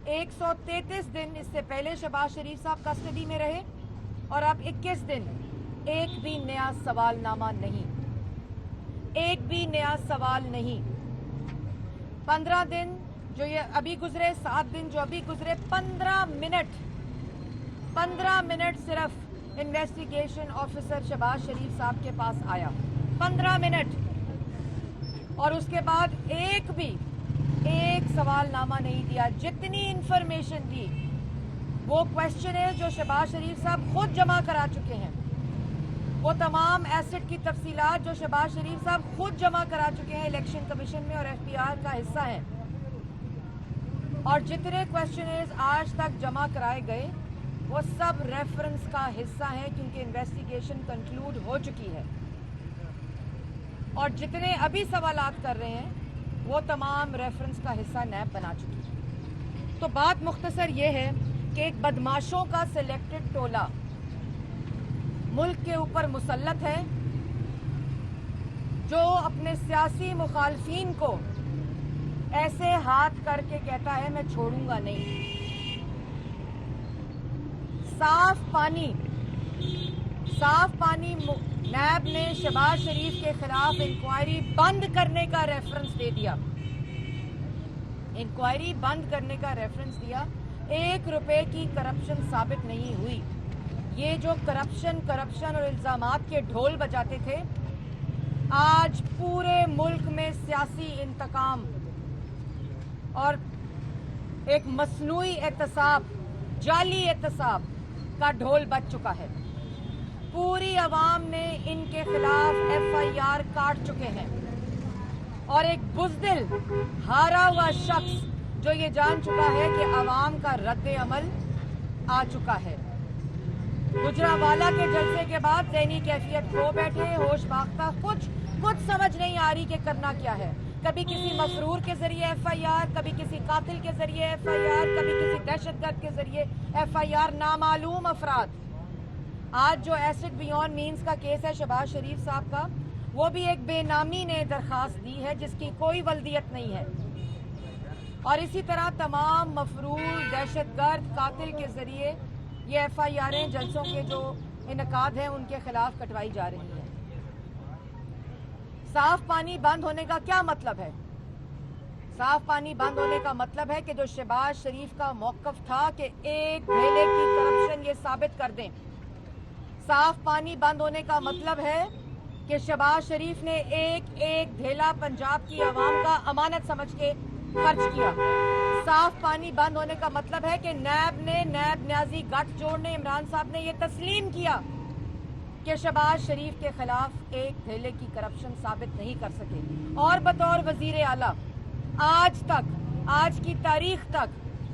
133 दिन इससे पहले शहबाज शरीफ साहब कस्टडी में रहे और अब 21 दिन एक भी नया सवालनामा नहीं, एक भी नया सवाल नहीं। 15 दिन जो ये अभी गुजरे, 7 दिन जो अभी गुजरे, 15 मिनट सिर्फ इन्वेस्टिगेशन ऑफिसर शहबाज शरीफ साहब के पास आया, 15 मिनट, और उसके बाद एक सवालनामा नहीं दिया। जितनी इंफॉर्मेशन दी वो क्वेश्चन है जो शहबाज शरीफ साहब खुद जमा करा चुके हैं, वो तमाम एसेट की तफसीलात जो शहबाज शरीफ साहब खुद जमा करा चुके हैं इलेक्शन कमीशन में और एफबीआर का हिस्सा हैं, और जितने क्वेश्चन आज तक जमा कराए गए वो सब रेफरेंस का हिस्सा है क्योंकि इन्वेस्टिगेशन कंक्लूड हो चुकी है, और जितने अभी सवालात कर रहे हैं वो तमाम रेफरेंस का हिस्सा नैब बना चुकी है। तो बात मुख्तसर ये है कि एक बदमाशों का सिलेक्टेड टोला मुल्क के ऊपर मुसल्लत है जो अपने सियासी मुखालफीन को ऐसे हाथ करके कहता है मैं छोड़ूंगा नहीं। साफ पानी नैब ने शहबाज शरीफ के खिलाफ इंक्वायरी बंद करने का रेफरेंस दे दिया, इंक्वायरी बंद करने का रेफरेंस दिया। 1 रुपए की करप्शन साबित नहीं हुई। ये जो करप्शन और इल्जामात के ढोल बजाते थे, आज पूरे मुल्क में सियासी इंतकाम और एक मसनूई एहतसाब, जाली एहतसाब का ढोल बज चुका है। पूरी अवाम ने इनके खिलाफ FIR काट चुके हैं, और एक बुज़दिल हारा हुआ शख्स जो ये जान चुका है कि अवाम का रद्द अमल आ चुका है। गुजरावाला के जलसे के बाद ज़हनी कैफियत खो बैठे, होश बाख्ता, कुछ समझ नहीं आ रही कि करना क्या है। कभी किसी मफरूर के जरिए FIR, कभी किसी कातिल के जरिए FIR, कभी किसी दहशतगर्द के जरिए FIR, नामालूम अफराद। आज जो एसिड बियॉन्ड मीन्स का केस है शहबाज शरीफ साहब का, वो भी एक बेनामी ने दरखास्त दी है जिसकी कोई वल्दियत नहीं है, और इसी तरह तमाम मफरूर, दहशतगर्द, कातिल के जरिए ये FIR'ें जलसों के जो इनकाद हैं उनके खिलाफ कटवाई जा रही हैं। साफ पानी बंद होने का क्या मतलब है? साफ पानी बंद होने का मतलब है कि जो शहबाज शरीफ का मौक़िफ़ था कि एक ढेले की करप्शन ये साबित कर दें। साफ पानी बंद होने का मतलब है कि शहबाज शरीफ ने एक ढेला पंजाब की आवाम का अमानत समझ के खर्च किया। साफ पानी बंद होने का मतलब है कि नैब न्याजी गठजोड़ ने, इमरान साहब ने ये तस्लीम किया कि शहबाज शरीफ के खिलाफ एक ढेले की करप्शन साबित नहीं कर सके, और बतौर वजीर आला आज की तारीख तक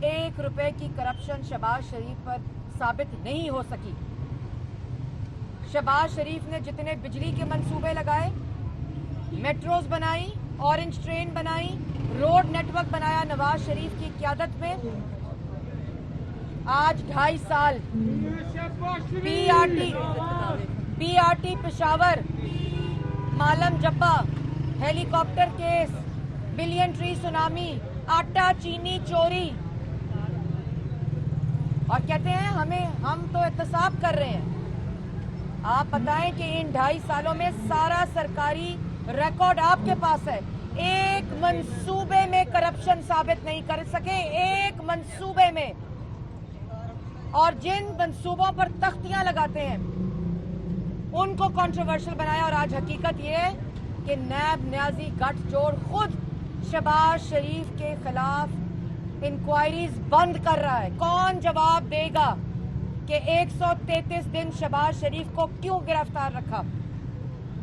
1 रुपए की करप्शन शहबाज शरीफ पर साबित नहीं हो सकी। शहबाज शरीफ ने जितने बिजली के मंसूबे लगाए, मेट्रोज बनाई, ऑरेंज ट्रेन बनाई, रोड नेटवर्क बनाया नवाज शरीफ की क़यादत में, आज 2.5 साल PRT Peshawar, Malam Jabba, helicopter case, billion tree tsunami, आटा चीनी चोरी, और कहते हैं हम तो एहतसाब कर रहे हैं। आप बताएं कि इन 2.5 सालों में सारा सरकारी रिकॉर्ड आपके पास है, एक मंसूबे में करप्शन साबित नहीं कर सके, एक मंसूबे में। और जिन मंसूबों पर तख्तियां लगाते हैं उनको कंट्रोवर्शियल बनाया, और आज हकीकत ये है कि नैब न्याजी गठजोड़ खुद शहबाज शरीफ के खिलाफ इंक्वायरीज बंद कर रहा है। कौन जवाब देगा कि 133 दिन शहबाज शरीफ को क्यों गिरफ्तार रखा?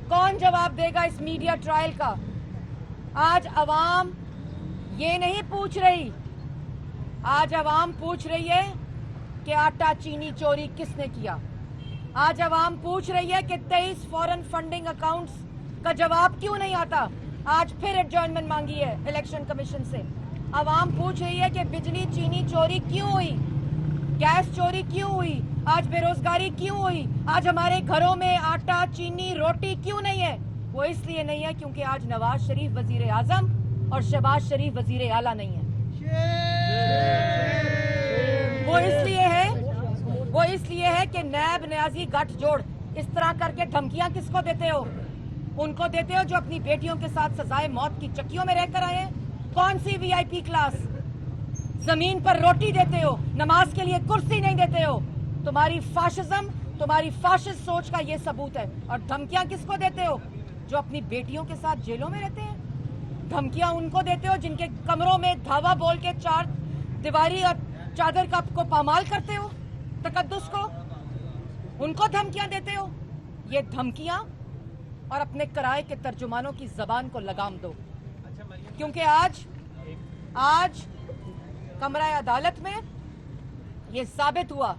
कौन जवाब देगा इस मीडिया ट्रायल का? आज अवाम ये नहीं पूछ रही, आज अवाम पूछ रही है कि आटा चीनी चोरी किसने किया। आज अवाम पूछ रही है कि 23 फॉरेन फंडिंग अकाउंट्स का जवाब क्यों नहीं आता। आज फिर एडजॉर्नमेंट मांगी है इलेक्शन कमीशन से। अवाम पूछ रही है कि बिजली चीनी चोरी क्यों हुई, गैस चोरी क्यों हुई, आज बेरोजगारी क्यों हुई, आज हमारे घरों में आटा चीनी रोटी क्यों नहीं है। वो इसलिए नहीं है क्योंकि आज नवाज शरीफ वजीर आजम और शहबाज शरीफ वजीर आला नहीं है। वो इसलिए है कि नैब न्याजी गठजोड़ इस तरह करके धमकियां किसको देते हो? उनको देते हो जो अपनी बेटियों के साथ सजाए मौत की चक्कियों में रहकर आए हैं। कौन सी वीआईपी क्लास? जमीन पर रोटी देते हो, नमाज के लिए कुर्सी नहीं देते हो। तुम्हारी फाशिज्म, तुम्हारी फाशिस्ट सोच का ये सबूत है। और धमकियां किसको देते हो? जो अपनी बेटियों के साथ जेलों में रहते हैं। धमकियां उनको देते हो जिनके कमरों में धावा बोल के चार दीवारी और चादर का को पामाल करते हो, तकद्दुस को, उनको धमकियां देते हो। ये धमकियां और अपने किराए के तर्जुमानों की जबान को लगाम दो, क्योंकि आज कमरा अदालत में ये साबित हुआ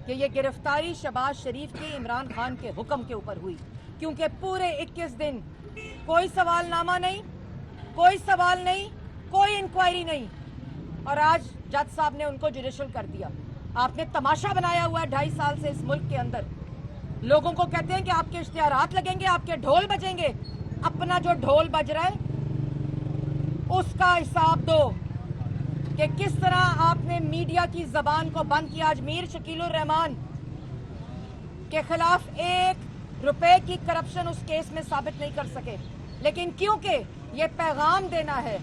कि ये गिरफ्तारी शहबाज शरीफ के इमरान खान के हुक्म के ऊपर हुई, क्योंकि पूरे 21 दिन कोई सवालनामा नहीं, कोई इंक्वायरी नहीं, और आज जज साहब ने उनको जुडिशल कर दिया। आपने तमाशा बनाया हुआ है 2.5 साल से इस मुल्क के अंदर। लोगों को कहते हैं कि आपके इश्तिहारात लगेंगे, आपके ढोल बजेंगे। अपना जो ढोल बज रहा है उसका हिसाब दो कि किस तरह आपने मीडिया की जबान को बंद किया। आज मीर शकीलुर रहमान के खिलाफ 1 रुपए की करप्शन उस केस में साबित नहीं कर सके, लेकिन क्योंकि ये पैगाम देना है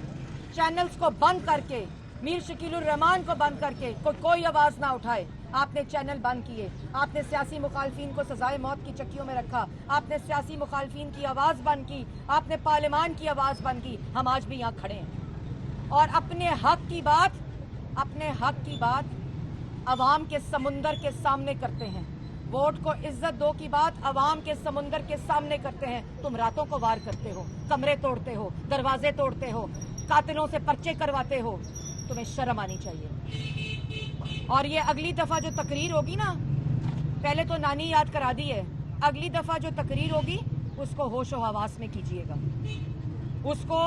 चैनल्स को बंद करके, मीर शकीलुर रहमान को बंद करके कोई आवाज ना उठाए, आपने चैनल बंद किए। आपने सियासी मुखालफिन को सजाए मौत की चक्कियों में रखा, आपने सियासी मुखालफिन की आवाज बंद की, आपने पार्लियामान की आवाज बंद की। हम आज भी यहाँ खड़े हैं और अपने हक की बात अवाम के समुंदर के सामने करते हैं। वोट को इज्जत दो की बात अवाम के समुंदर के सामने करते हैं। तुम रातों को वार करते हो, कमरे तोड़ते हो, दरवाजे तोड़ते हो, कातिलों से पर्चे करवाते हो। तुम्हें शर्म आनी चाहिए। और ये अगली दफा जो तकरीर होगी ना, पहले तो नानी याद करा दी है, अगली दफा जो तकरीर होगी उसको होशो हवास में कीजिएगा, उसको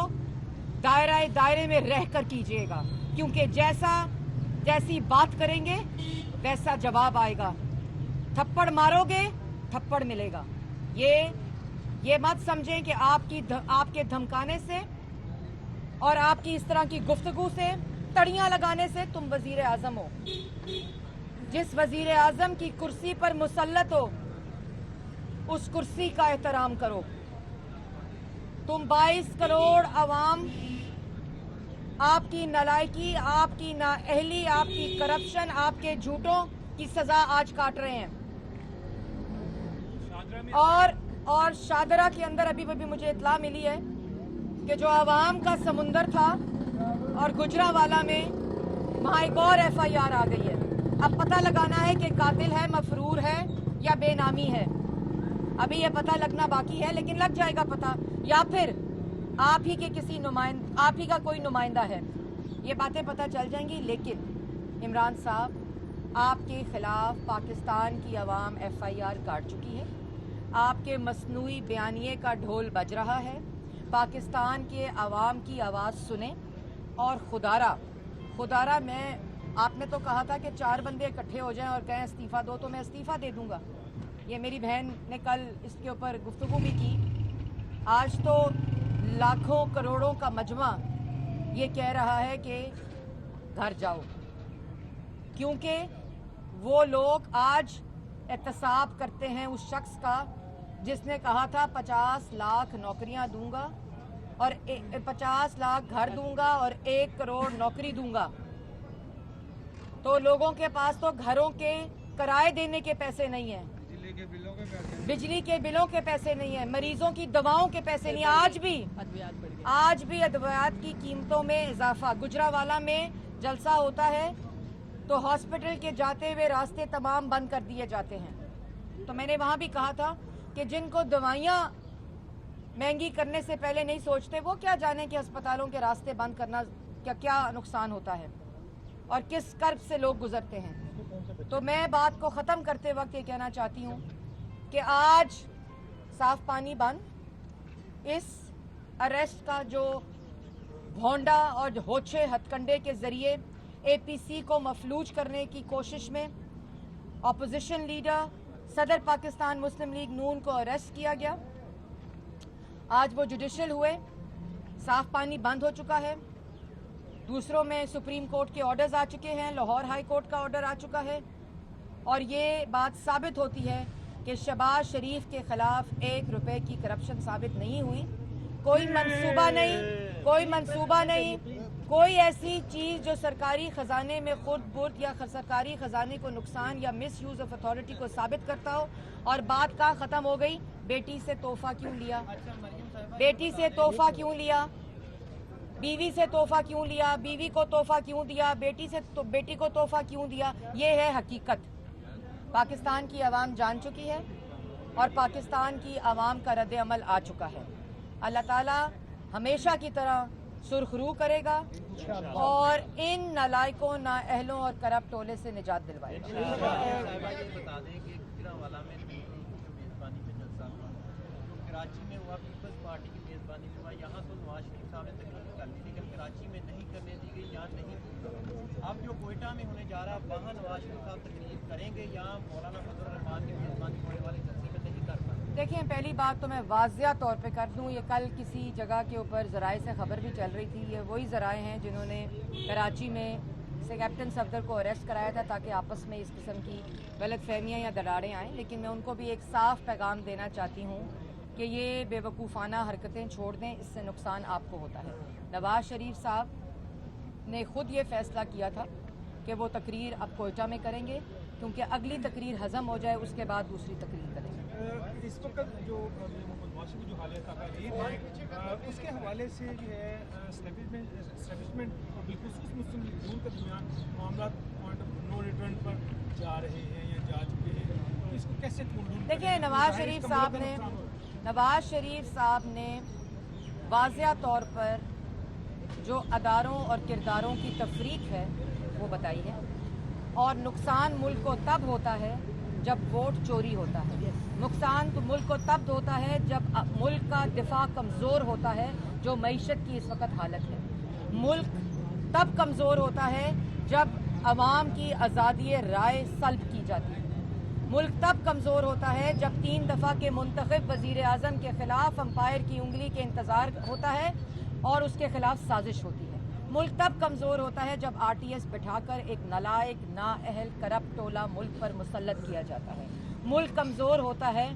दायरे में रहकर कीजिएगा, क्योंकि जैसी बात करेंगे वैसा जवाब आएगा। थप्पड़ मारोगे थप्पड़ मिलेगा। ये मत समझें कि आपके धमकाने से और आपकी इस तरह की गुफ्तगू से, तड़ियां लगाने से तुम वजीर आजम हो। जिस वजीर आजम की कुर्सी पर मुसल्लत हो उस कुर्सी का एहतराम करो। तुम 22 करोड़ अवाम आपकी नालायकी, आपकी नाअहली, आपकी करप्शन, आपके झूठों की सजा आज काट रहे हैं। और शादरा के अंदर अभी मुझे इत्तला मिली है कि जो अवाम का समुंदर था और गुजरावाला में वहाँ एक और FIR आ गई है। अब पता लगाना है कि कातिल है, मफरूर है या बेनामी है। अभी ये पता लगना बाकी है, लेकिन लग जाएगा पता, या फिर आप ही का कोई नुमाइंदा है। ये बातें पता चल जाएंगी। लेकिन इमरान साहब, आपके खिलाफ पाकिस्तान की अवाम FIR काट चुकी है। आपके मसनूई बयानिए का ढोल बज रहा है। पाकिस्तान के अवाम की आवाज़ सुने। और खुदारा आपने तो कहा था कि 4 बंदे इकट्ठे हो जाएं और कहें इस्तीफ़ा दो, तो मैं इस्तीफ़ा दे दूंगा। ये मेरी बहन ने कल इसके ऊपर गुफ्तगू भी की। आज तो लाखों करोड़ों का मजमा ये कह रहा है कि घर जाओ, क्योंकि वो लोग आज एहतसाब करते हैं उस शख्स का जिसने कहा था 50 लाख नौकरियां दूंगा और 50 लाख घर दूंगा और 1 करोड़ नौकरी दूंगा। तो लोगों के पास तो घरों के किराए देने के पैसे नहीं हैं, बिजली के बिलों के पैसे नहीं है, मरीजों की दवाओं के पैसे नहीं है। आज भी अद्वियात की कीमतों में इजाफा। गुजरावाला में जलसा होता है तो हॉस्पिटल के जाते हुए रास्ते तमाम बंद कर दिए जाते हैं। तो मैंने वहां भी कहा था कि जिनको दवाइयाँ महंगी करने से पहले नहीं सोचते, वो क्या जाने कि अस्पतालों के रास्ते बंद करना क्या नुकसान होता है और किस कर्ब से लोग गुजरते हैं। तो मैं बात को ख़त्म करते वक्त ये कहना चाहती हूँ कि आज साफ पानी बंद इस अरेस्ट का जो भोंडा और होछे हथकंडे के ज़रिए APC को मफलूज करने की कोशिश में अपोजिशन लीडर सदर पाकिस्तान मुस्लिम लीग नून को अरेस्ट किया गया। आज वो जुडिशल हुए, साफ पानी बंद हो चुका है। दूसरों में सुप्रीम कोर्ट के ऑर्डर्स आ चुके हैं, लाहौर हाई कोर्ट का ऑर्डर आ चुका है और ये बात साबित होती है कि शहबाज शरीफ के खिलाफ 1 रुपए की करप्शन साबित नहीं हुई। कोई मंसूबा नहीं, कोई ऐसी चीज़ जो सरकारी ख़जाने में खुर्द बुर्द या सरकारी ख़जाने को नुकसान या मिस यूज़ ऑफ अथॉरिटी को साबित करता हो। और बात कहाँ ख़त्म हो गई? बेटी से तोहफा क्यों लिया, बेटी से तोहफा क्यों लिया, बीवी से तोहफा क्यों लिया, बीवी को तोहफा क्यों दिया, बेटी को तोहफा क्यों दिया। ये है हकीकत। पाकिस्तान की आवाम जान चुकी है और पाकिस्तान की आवाम का रद्द अमल आ चुका है। अल्लाह ताला हमेशा की तरह सुरखरू करेगा और इन नालायकों, नाअहलों और करप्ट टोले से निजात दिलवाएगा। बता दें कि गुजरांवाला में मेज़बानी में जलसा हुआ, तो कराची में हुआ, पीपल्स पार्टी की मेज़बानी में हुआ। यहाँ तो नवाज शरीफ साहब ने तकरीर कर ली, लेकिन कराची में नहीं करने दी गई, यहाँ नहीं। अब जो कोयटा में होने जा रहा है, वहाँ नवाज शरीफ साहब तकरीर करेंगे, यहाँ मौलाना फजल रहमान की मेज़बानी होने वाले जलसे में नहीं कर पाए। देखें, पहली बात तो मैं वाज़िया तौर पे कर दूं, ये कल किसी जगह के ऊपर ज़राए से खबर भी चल रही थी। ये वही ज़राए हैं जिन्होंने कराची में से कैप्टन सफदर को अरेस्ट कराया था ताकि आपस में इस किस्म की गलतफहमियाँ या दरारें आएँ। लेकिन मैं उनको भी एक साफ़ पैगाम देना चाहती हूँ कि ये बेवकूफ़ाना हरकतें छोड़ दें, इससे नुकसान आपको होता है। नवाज शरीफ साहब ने ख़ुद ये फ़ैसला किया था कि वो तकरीर अब कोयटा में करेंगे, क्योंकि अगली तकरीर हज़म हो जाए उसके बाद दूसरी तकरीर करेंगे। इस वक्त जो मुआशी की जो हालत है उसके हवाले से जो है एस्टैब्लिशमेंट और बिलखुसूस मुस्लिम लीग नून के दरमियान मामला पॉइंट ऑफ नो रिटर्न पर जा रहे हैं या जा चुके हैं, तो इसको कैसे देखिए, नवाज शरीफ साहब ने वाज़िया तौर पर जो अदारों और किरदारों की तफरीक है वो बताई है। और नुकसान मुल्क को तब होता है जब वोट चोरी होता है। नुकसान तो मुल्क को तब होता है जब मुल्क का दिफा कमज़ोर होता है, जो मईशत की इस वक्त हालत है। मुल्क तब कमज़ोर होता है जब अवाम की आज़ादी राय सल्ब की जाती है। मुल्क तब कमज़ोर होता है जब 3 दफ़ा के मुंतखब वज़ीर आज़म के ख़िलाफ़ अंपायर की उंगली के इंतज़ार होता है और उसके ख़िलाफ़ साजिश होती है। मुल्क तब कमज़ोर होता है जब RTS बिठाकर एक नालायक, नाअहल, करप्ट टोला मुल्क पर मुसल्लत किया जाता है। मुल्क कमज़ोर होता है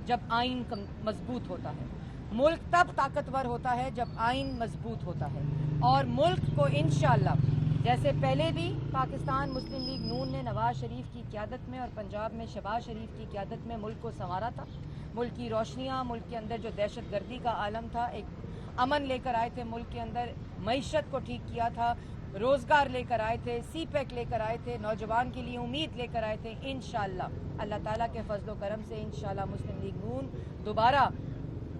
जब आइन मजबूत होता है। मुल्क तब ताकतवर होता है जब आइन मजबूत होता है। और मुल्क को इंशाअल्लाह, जैसे पहले भी पाकिस्तान मुस्लिम लीग नून ने नवाज शरीफ की क़यादत में और पंजाब में शहबाज शरीफ की क़यादत में मुल्क को संवारा था। मुल्क की रोशनियाँ, मुल्क के अंदर जो दहशतगर्दी का आलम था, एक अमन लेकर आए थे, मुल्क के अंदर मईशत को ठीक किया था, रोज़गार लेकर आए थे, CPEC लेकर आए थे, नौजवान के लिए उम्मीद लेकर आए थे। इंशाअल्लाह अल्लाह ताला के फजल करम से इंशाअल्लाह मुस्लिम लीग नून दोबारा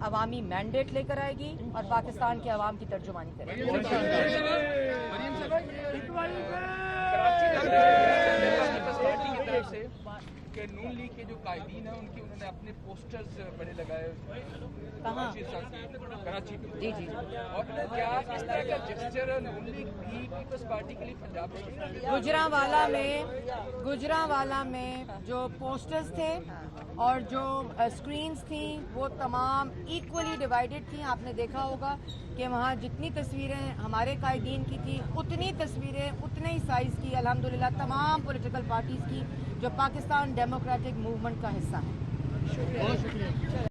अवामी मैंडेट लेकर आएगी और पाकिस्तान के अवाम की तर्जुमानी करेगी। कि नून लीग के जो कायदीन हैं उनके उन्होंने अपने पोस्टर्स बड़े लगाए कराची में। जी। और क्या इस तरह का जेस्चर नून लीग भी पीपल्स पार्टी के लिए पंजाब में गुजरांवाला में जो पोस्टर्स थे और जो स्क्रीन्स थी वो तमाम इक्वली डिवाइडेड थी। आपने देखा होगा कि वहाँ जितनी तस्वीरें हमारे कायदीन की थी, उतनी तस्वीरें उतने ही साइज़ की अल्हम्दुलिल्लाह तमाम पॉलिटिकल पार्टीज़ की जो पाकिस्तान डेमोक्रेटिक मूवमेंट का हिस्सा है।